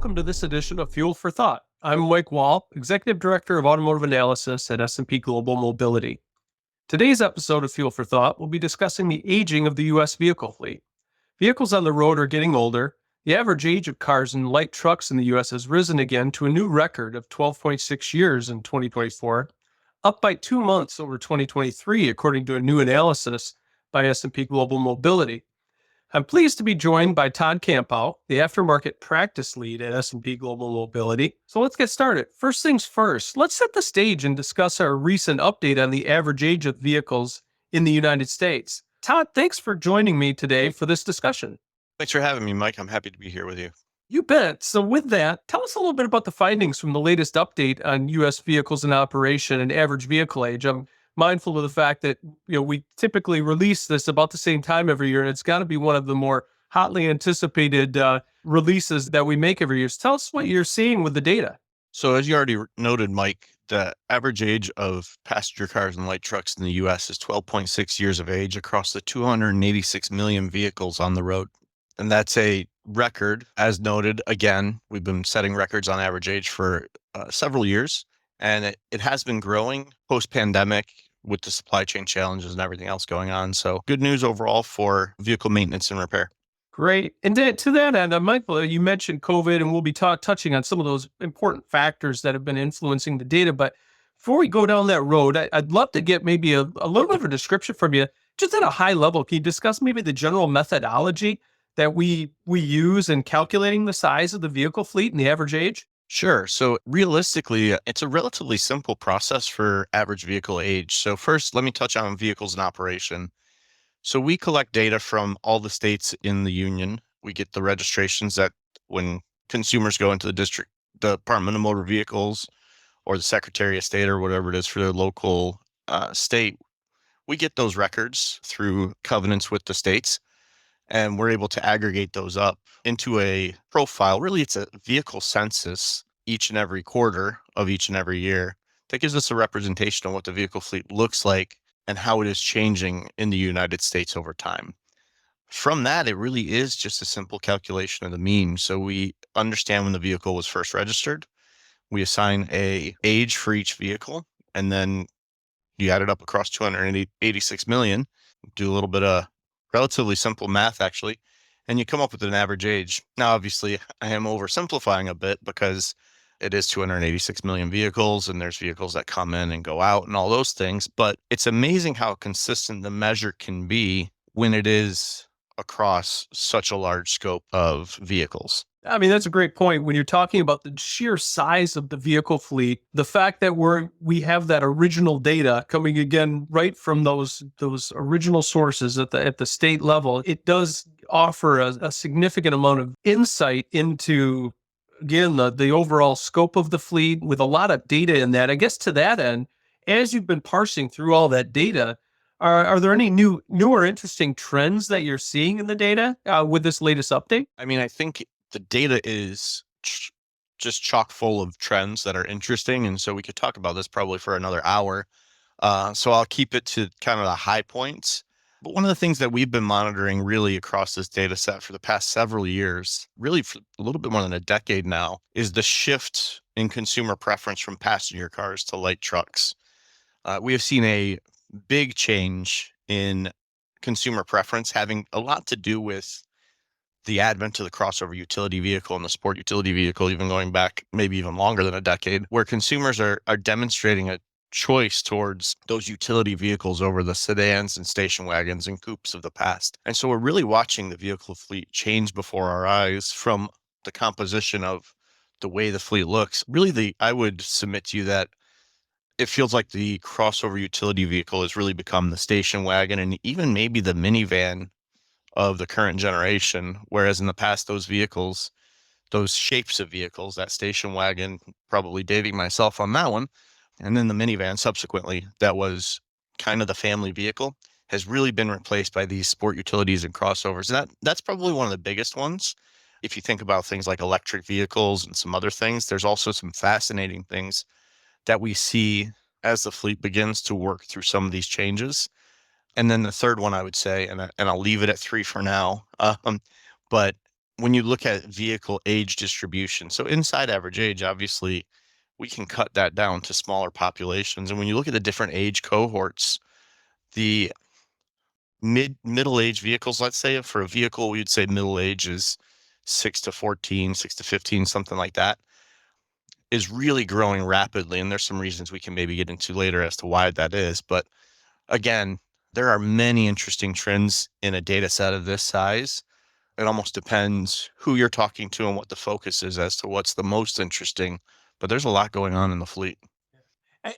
welcome to this edition of Fuel for Thought. I'm Mike Wall, Executive Director of Automotive Analysis at S&P Global Mobility. Today's episode of Fuel for Thought will be discussing the aging of the U.S. vehicle fleet. Vehicles on the road are getting older. The average age of cars and light trucks in the U.S. has risen again to a new record of 12.6 years in 2024, up by 2 months over 2023, according to a new analysis by S&P Global Mobility. I'm pleased to be joined by Todd Campau, the Aftermarket Practice Lead at S&P Global Mobility. So let's get started. First things first, let's set the stage and discuss our recent update on the average age of vehicles in the United States. Todd, thanks for joining me today for this discussion. Thanks for having me, Mike. I'm happy to be here with you. You bet. So with that, tell us a little bit about the findings from the latest update on U.S. vehicles in operation and average vehicle age. I'm mindful of the fact that we typically release this about the same time every year, and it's got to be one of the more hotly anticipated releases that we make every year. So tell us what you're seeing with the data. So as you already noted, Mike, the average age of passenger cars and light trucks in the U.S. is 12.6 years of age across the 286 million vehicles on the road. And that's a record. As noted, again, we've been setting records on average age for several years, and it has been growing post-pandemic with the supply chain challenges and everything else going on. So good news overall for vehicle maintenance and repair. Great. And to that end, Michael, you mentioned COVID, and we'll be touching on some of those important factors that have been influencing the data. But before we go down that road, I'd love to get maybe a little bit of a description from you, just at a high level. Can you discuss maybe the general methodology that we use in calculating the size of the vehicle fleet and the average age? Sure. So realistically, it's a relatively simple process for average vehicle age. So first, let me touch on vehicles in operation. So we collect data from all the states in the union. We get the registrations that when consumers go into the Department of Motor Vehicles or the Secretary of State or whatever it is for their local state, we get those records through covenants with the states, and we're able to aggregate those up into a profile. Really, it's a vehicle census each and every quarter of each and every year that gives us a representation of what the vehicle fleet looks like and how it is changing in the United States over time. From that, it really is just a simple calculation of the mean. So we understand when the vehicle was first registered. We assign a age for each vehicle, and then you add it up across 286 million, do a little bit of relatively simple math, actually, and you come up with an average age. Now, obviously, I am oversimplifying a bit because it is 286 million vehicles, and there's vehicles that come in and go out and all those things. But it's amazing how consistent the measure can be when it is across such a large scope of vehicles. I mean, that's a great point. When you're talking about the sheer size of the vehicle fleet, the fact that we have that original data coming again right from those original sources at the state level, it does offer a significant amount of insight into, again, the overall scope of the fleet with a lot of data in that. I guess to that end, as you've been parsing through all that data, are there any new or interesting trends that you're seeing in the data with this latest update? I mean, I think the data is just chock full of trends that are interesting. And so we could talk about this probably for another hour. So I'll keep it to kind of the high points. But one of the things that we've been monitoring really across this data set for the past several years, really for a little bit more than a decade now, is the shift in consumer preference from passenger cars to light trucks. We have seen a big change in consumer preference, having a lot to do with the advent of the crossover utility vehicle and the sport utility vehicle, even going back maybe even longer than a decade, where consumers are demonstrating a choice towards those utility vehicles over the sedans and station wagons and coupes of the past. And so we're really watching the vehicle fleet change before our eyes from the composition of the way the fleet looks. Really, I would submit to you that it feels like the crossover utility vehicle has really become the station wagon and even maybe the minivan of the current generation, whereas in the past, those vehicles, those shapes of vehicles, that station wagon, probably dating myself on that one, and then the minivan subsequently, that was kind of the family vehicle, has really been replaced by these sport utilities and crossovers. And that's probably one of the biggest ones. If you think about things like electric vehicles and some other things, there's also some fascinating things that we see as the fleet begins to work through some of these changes. And then the third one I would say, and I'll leave it at three for now, but when you look at vehicle age distribution, so inside average age, obviously, we can cut that down to smaller populations. And when you look at the different age cohorts, the middle age vehicles, let's say for a vehicle, we'd say middle age is 6 to 14, 6 to 15, something like that, is really growing rapidly. And there's some reasons we can maybe get into later as to why that is. But again, there are many interesting trends in a data set of this size. It almost depends who you're talking to and what the focus is as to what's the most interesting. But there's a lot going on in the fleet.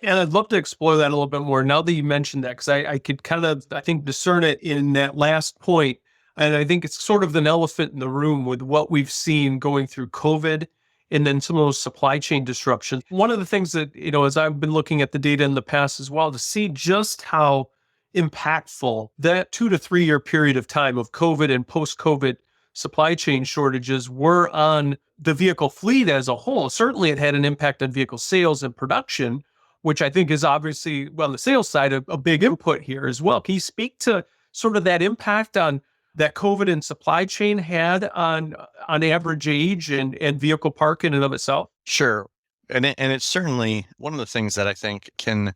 And I'd love to explore that a little bit more now that you mentioned that, because I could kind of, I think, discern it in that last point. And I think it's sort of an elephant in the room with what we've seen going through COVID and then some of those supply chain disruptions. One of the things that, as I've been looking at the data in the past as well, to see just how impactful that 2 to 3 year period of time of COVID and post COVID supply chain shortages were on the vehicle fleet as a whole. Certainly, it had an impact on vehicle sales and production, which I think is obviously, well, on the sales side, a big input here as well. Can you speak to sort of that impact on that COVID and supply chain had on average age and vehicle park in and of itself? Sure. And it's certainly one of the things that I think can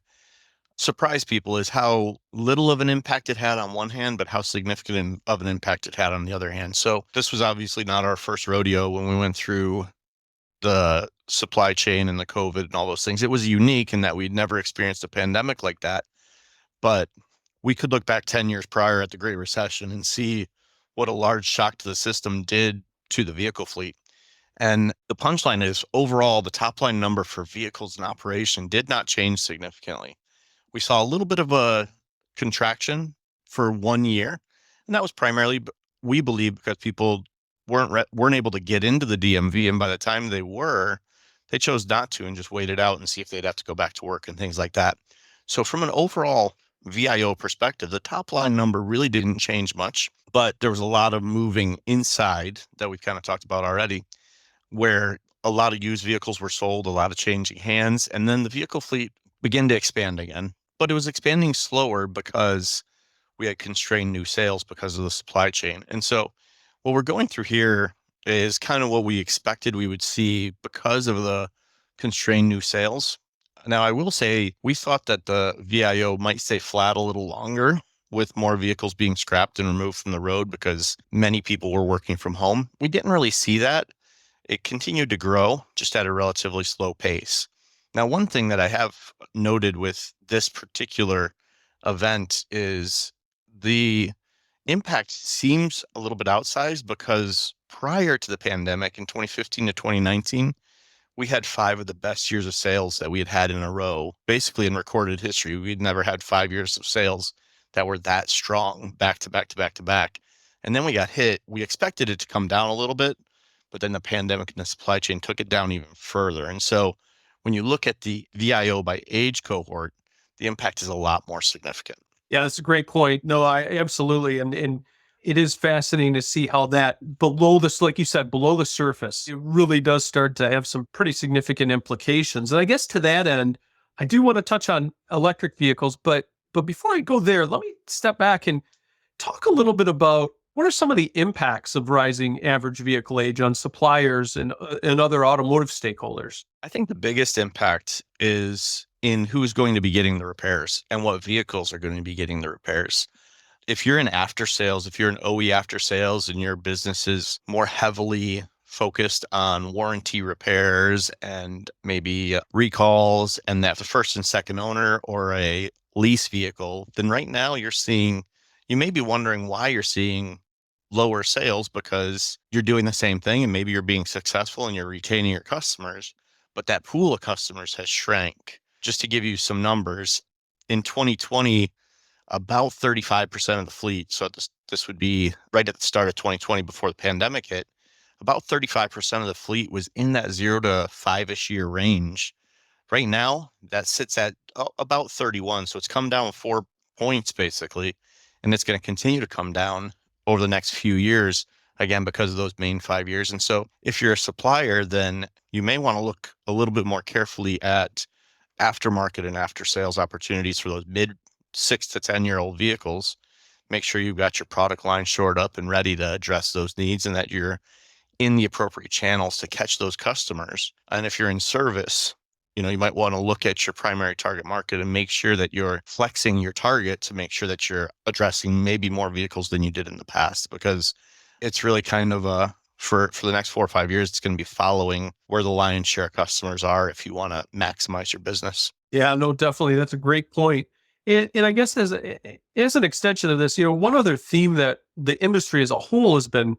surprise people is how little of an impact it had on one hand, but how significant of an impact it had on the other hand. So this was obviously not our first rodeo when we went through the supply chain and the COVID and all those things. It was unique in that we'd never experienced a pandemic like that. But we could look back 10 years prior at the Great Recession and see what a large shock to the system did to the vehicle fleet. And the punchline is overall, the top line number for vehicles in operation did not change significantly. We saw a little bit of a contraction for 1 year, and that was primarily, we believe, because people weren't able to get into the DMV, and by the time they were, they chose not to and just waited out and see if they'd have to go back to work and things like that. So from an overall VIO perspective, the top line number really didn't change much, but there was a lot of moving inside that we've kind of talked about already, where a lot of used vehicles were sold, a lot of changing hands, and then the vehicle fleet began to expand again. But it was expanding slower because we had constrained new sales because of the supply chain. And so what we're going through here is kind of what we expected we would see because of the constrained new sales. Now, I will say we thought that the VIO might stay flat a little longer with more vehicles being scrapped and removed from the road because many people were working from home. We didn't really see that. It continued to grow just at a relatively slow pace. Now, one thing that I have noted with this particular event is the impact seems a little bit outsized because prior to the pandemic in 2015 to 2019, we had 5 of the best years of sales that we had in a row, basically in recorded history. We'd never had 5 years of sales that were that strong back to back to back to back. And then we got hit. We expected it to come down a little bit, but then the pandemic and the supply chain took it down even further. And so when you look at the VIO by age cohort, the impact is a lot more significant. Yeah, that's a great point. No, I absolutely. And it is fascinating to see how that below this, like you said, below the surface, it really does start to have some pretty significant implications. And I guess to that end, I do want to touch on electric vehicles, but before I go there, let me step back and talk a little bit about what are some of the impacts of rising average vehicle age on suppliers and other automotive stakeholders? I think the biggest impact is in who's going to be getting the repairs and what vehicles are going to be getting the repairs. If you're in after sales, if you're an OE after sales and your business is more heavily focused on warranty repairs and maybe recalls and that the first and second owner or a lease vehicle, then right now you may be wondering why you're seeing lower sales because you're doing the same thing and maybe you're being successful and you're retaining your customers, but that pool of customers has shrank. Just to give you some numbers, in 2020, about 35% of the fleet, so this would be right at the start of 2020 before the pandemic hit, about 35% of the fleet was in that 0 to 5-ish year range. Right now, that sits at about 31, so it's come down 4 points basically, and it's going to continue to come down over the next few years, again, because of those main 5 years. And so if you're a supplier, then you may want to look a little bit more carefully at aftermarket and after sales opportunities for those mid 6 to 10-year-old vehicles. Make sure you've got your product line shored up and ready to address those needs and that you're in the appropriate channels to catch those customers. And if you're in service, you might want to look at your primary target market and make sure that you're flexing your target to make sure that you're addressing maybe more vehicles than you did in the past, because it's really kind of for the next 4 or 5 years, it's going to be following where the lion's share of customers are if you want to maximize your business. Yeah, no, definitely. That's a great point. And I guess as an extension of this, one other theme that the industry as a whole has been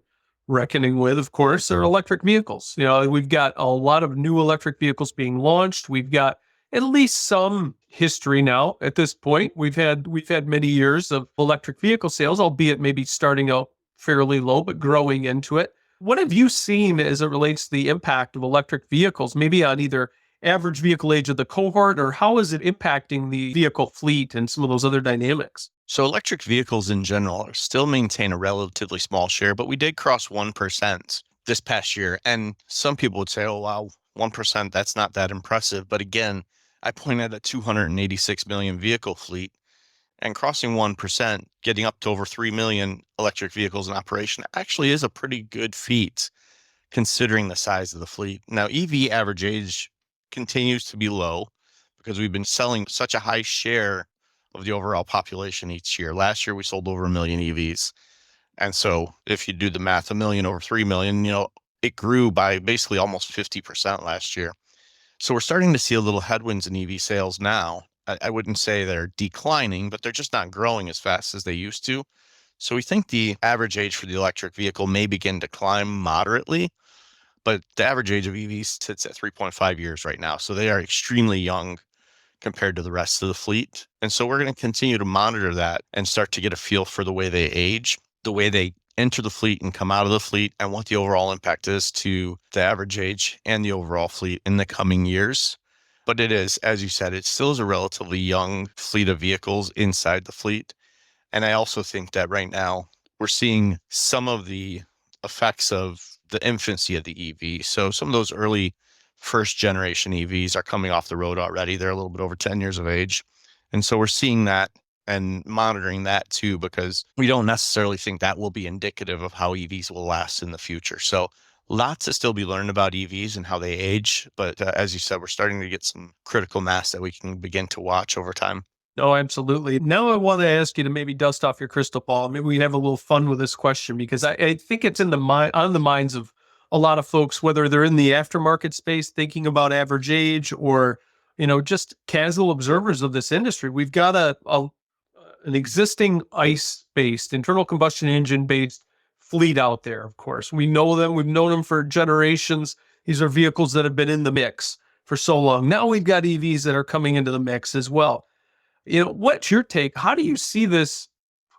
reckoning with, of course, are electric vehicles. We've got a lot of new electric vehicles being launched. We've got at least some history now at this point. We've had many years of electric vehicle sales, albeit maybe starting out fairly low, but growing into it. What have you seen as it relates to the impact of electric vehicles, maybe on either average vehicle age of the cohort, or how is it impacting the vehicle fleet and some of those other dynamics? So electric vehicles in general still maintain a relatively small share, but we did cross 1% this past year. And some people would say, oh, wow, 1%, that's not that impressive. But again, I point at a 286 million vehicle fleet, and crossing 1%, getting up to over 3 million electric vehicles in operation actually is a pretty good feat considering the size of the fleet. Now, EV average age continues to be low because we've been selling such a high share of the overall population each year. Last year, we sold over 1 million EVs. And so if you do the math, 1 million over 3 million, it grew by basically almost 50% last year. So we're starting to see a little headwinds in EV sales now. I wouldn't say they're declining, but they're just not growing as fast as they used to. So we think the average age for the electric vehicle may begin to climb moderately, but the average age of EVs sits at 3.5 years right now. So they are extremely young compared to the rest of the fleet. And so we're going to continue to monitor that and start to get a feel for the way they age, the way they enter the fleet and come out of the fleet, and what the overall impact is to the average age and the overall fleet in the coming years. But it is, as you said, it still is a relatively young fleet of vehicles inside the fleet. And I also think that right now we're seeing some of the effects of the infancy of the EV. So some of those early first generation EVs are coming off the road already. They're a little bit over 10 years of age. And so we're seeing that and monitoring that too, because we don't necessarily think that will be indicative of how EVs will last in the future. So lots to still be learned about EVs and how they age. But as you said, we're starting to get some critical mass that we can begin to watch over time. No, absolutely. Now I want to ask you to maybe dust off your crystal ball. Maybe we have a little fun with this question, because I think it's in the mind on the minds of a lot of folks, whether they're in the aftermarket space thinking about average age, or just casual observers of this industry. We've got an existing ICE based, internal combustion engine based fleet out there. Of course, we know them. We've known them for generations. These are vehicles that have been in the mix for so long. Now we've got EVs that are coming into the mix as well. What's your take? How do you see this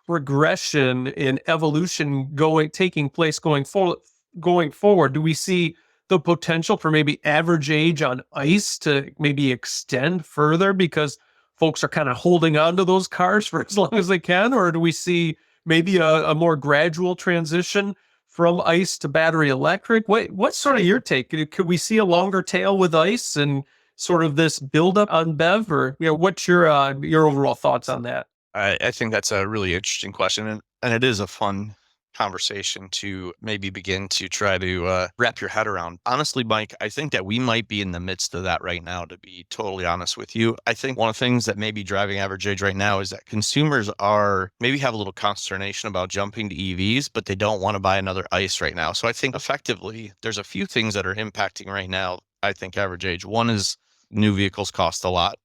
regression in evolution taking place going forward? Going forward, do we see the potential for maybe average age on ICE to maybe extend further because folks are kind of holding on to those cars for as long as they can, or do we see maybe a more gradual transition from ICE to battery electric? What's sort of your take? Could we see a longer tail with ICE and sort of this buildup on BEV, or what's your overall thoughts on that? I think that's a really interesting question, and it is a fun conversation to maybe begin to try to wrap your head around. Honestly, Mike, I think that we might be in the midst of that right now, to be totally honest with you. I think one of the things that may be driving average age right now is that consumers are maybe have a little consternation about jumping to EVs, but they don't want to buy another ICE right now. So I think effectively there's a few things that are impacting right now, I think, average age. One is new vehicles cost a lot,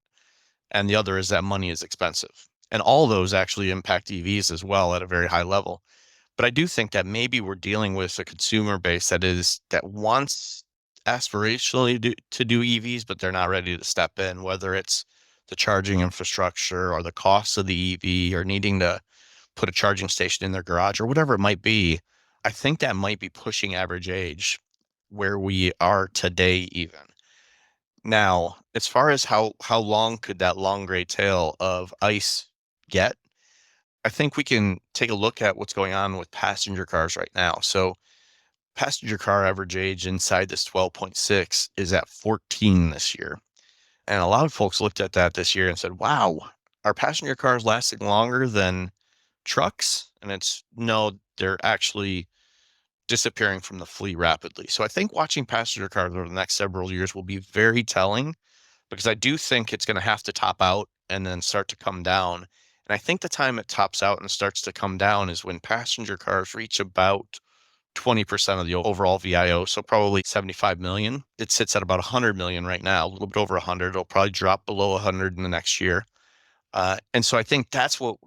and the other is that money is expensive. And all those actually impact EVs as well at a very high level. But I do think that maybe we're dealing with a consumer base that wants aspirationally to do EVs, but they're not ready to step in, whether it's the charging infrastructure or the cost of the EV or needing to put a charging station in their garage or whatever it might be. I think that might be pushing average age where we are today even. Now, as far as how long could that long gray tail of ICE get, I think we can take a look at what's going on with passenger cars right now. So passenger car average age inside this 12.6 is at 14 this year. And a lot of folks looked at that this year and said, wow, are passenger cars lasting longer than trucks? And it's no, they're actually disappearing from the fleet rapidly. So I think watching passenger cars over the next several years will be very telling, because I do think it's going to have to top out and then start to come down. And I think the time it tops out and starts to come down is when passenger cars reach about 20% of the overall VIO, so probably 75 million. It sits at about 100 million right now, a little bit over 100. It'll probably drop below 100 in the next year. And so I think that's what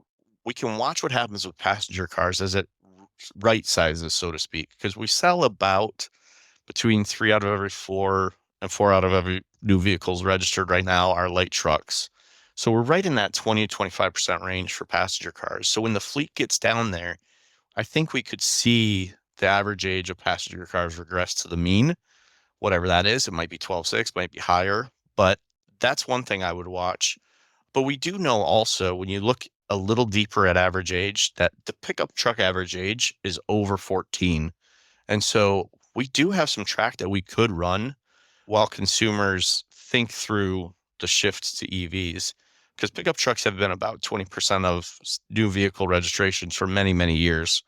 we can watch what happens with passenger cars as it right sizes, so to speak, because we sell about between 3 out of every 4 and 4 out of every new vehicles registered right now are light trucks. So we're right in that 20 to 25% range for passenger cars. So when the fleet gets down there, I think we could see the average age of passenger cars regress to the mean, whatever that is. It might be 12.6, might be higher, but that's one thing I would watch. But we do know also, when you look a little deeper at average age, that the pickup truck average age is over 14. And so we do have some track that we could run while consumers think through the shifts to EVs, because pickup trucks have been about 20% of new vehicle registrations for many, many years.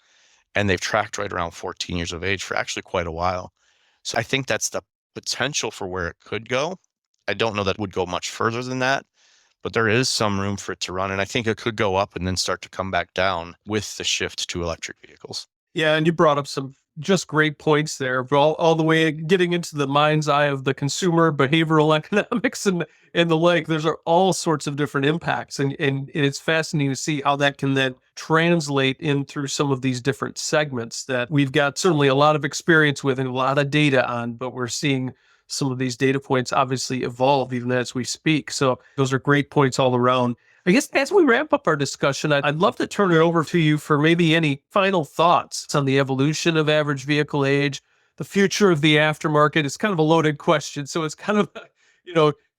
And they've tracked right around 14 years of age for actually quite a while. So I think that's the potential for where it could go. I don't know that it would go much further than that, but there is some room for it to run. And I think it could go up and then start to come back down with the shift to electric vehicles. Yeah, and you brought up some just great points there, all the way getting into the mind's eye of the consumer, behavioral economics, and the like. There's all sorts of different impacts, and it's fascinating to see how that can then translate in through some of these different segments that we've got certainly a lot of experience with and a lot of data on, but we're seeing some of these data points obviously evolve even as we speak. So those are great points all around. I guess as we wrap up our discussion, I'd love to turn it over to you for maybe any final thoughts on the evolution of average vehicle age, the future of the aftermarket. It's kind of a loaded question, so it's kind of,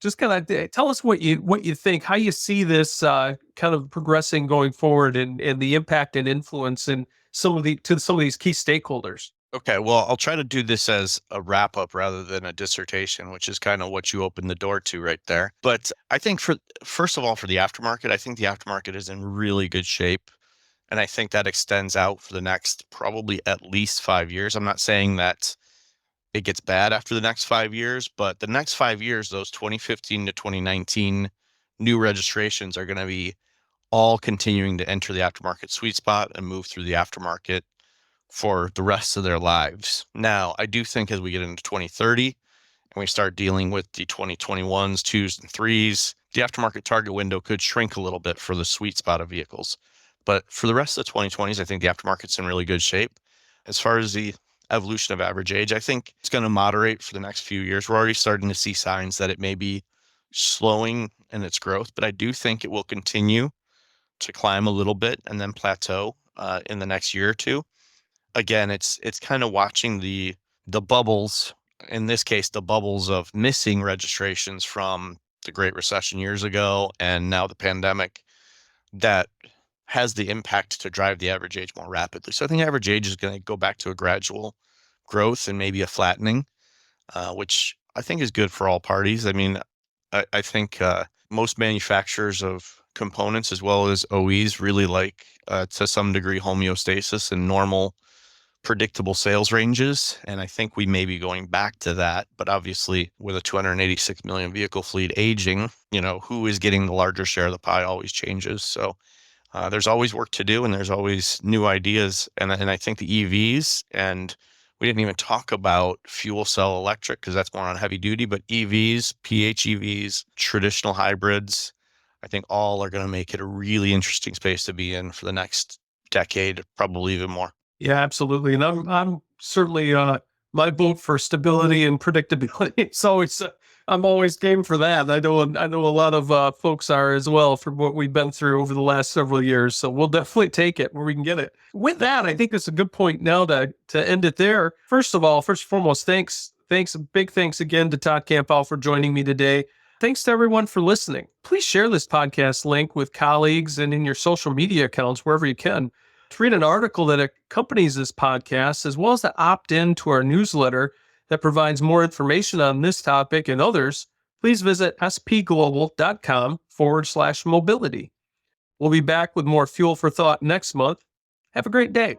just kind of tell us what you think, how you see this kind of progressing going forward, and the impact and influence in some of these key stakeholders. Okay, well, I'll try to do this as a wrap up rather than a dissertation, which is kind of what you opened the door to right there. But I think first of all, for the aftermarket, I think the aftermarket is in really good shape. And I think that extends out for the next probably at least 5 years. I'm not saying that it gets bad after the next 5 years, but the next 5 years, those 2015 to 2019 new registrations are going to be all continuing to enter the aftermarket sweet spot and move through the aftermarket for the rest of their lives. Now, I do think as we get into 2030 and we start dealing with the 2021s, 2s, and 3s, the aftermarket target window could shrink a little bit for the sweet spot of vehicles. But for the rest of the 2020s, I think the aftermarket's in really good shape. As far as the evolution of average age, I think it's going to moderate for the next few years. We're already starting to see signs that it may be slowing in its growth, but I do think it will continue to climb a little bit and then plateau in the next year or two. Again, it's kind of watching the bubbles, in this case, the bubbles of missing registrations from the Great Recession years ago and now the pandemic, that has the impact to drive the average age more rapidly. So I think average age is going to go back to a gradual growth and maybe a flattening, which I think is good for all parties. I mean, I think most manufacturers of components as well as OEs really like, to some degree, homeostasis and normal predictable sales ranges. And I think we may be going back to that. But obviously, with a 286 million vehicle fleet aging, who is getting the larger share of the pie always changes. So there's always work to do and there's always new ideas. And I think the EVs, and we didn't even talk about fuel cell electric because that's more on heavy duty, but EVs, PHEVs, traditional hybrids, I think all are going to make it a really interesting space to be in for the next decade, probably even more. Yeah, absolutely. And I'm certainly my vote for stability and predictability. It's always I'm always game for that. I know a lot of folks are as well from what we've been through over the last several years. So we'll definitely take it where we can get it. With that, I think it's a good point now to end it there. First and foremost, thanks, big thanks again to Todd Campau for joining me today. Thanks to everyone for listening. Please share this podcast link with colleagues and in your social media accounts wherever you can. To read an article that accompanies this podcast, as well as to opt in to our newsletter that provides more information on this topic and others, please visit spglobal.com/mobility. We'll be back with more Fuel for Thought next month. Have a great day.